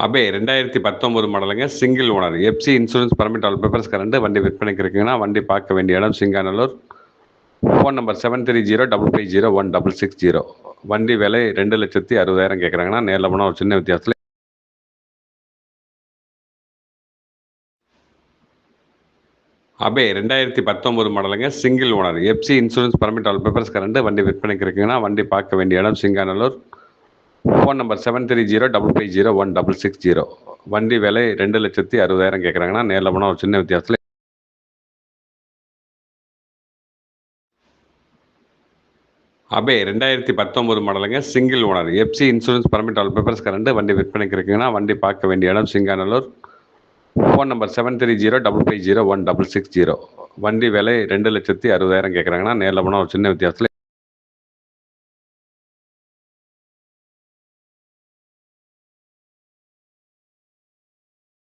Abe 2019 மாடலுங்க. Single owner. FC insurance permit all papers current. வண்டி விற்பனைக்கு இருக்குங்கன்னா, வண்டி பார்க்க வேண்டிய இடம் சிங்காநல்லூர். Phone number 7305501660. வண்டி விலை 2,60,60,000 கேட்குறாங்கன்னா, நேரில் போனால் ஒரு சின்ன வித்தியாசத்தில் அபே 2019 மாடலுங்க. Single owner. FC insurance permit all papers current. வண்டி விற்பனைக்கு இருக்குங்கன்னா, வண்டி பார்க்க வேண்டிய இடம் சிங்காநல்லூர். Phone number 7305501660. வண்டி விலை 2,60,60,000 கேட்குறாங்கன்னா, நேரில் போனால் ஒரு சின்ன வித்தியாசத்தில் அபே 2019 மாடலுங்க. Single owner. FC insurance permit all papers current. வண்டி விற்பனைக்கு இருக்குங்கன்னா, வண்டி பார்க்க வேண்டிய இடம் சிங்காநல்லூர். Phone number 7305501660. வண்டி விலை 2,60,60,000 கேட்குறாங்கன்னா, நேரில் போனால் ஒரு சின்ன வித்தியாசத்தில்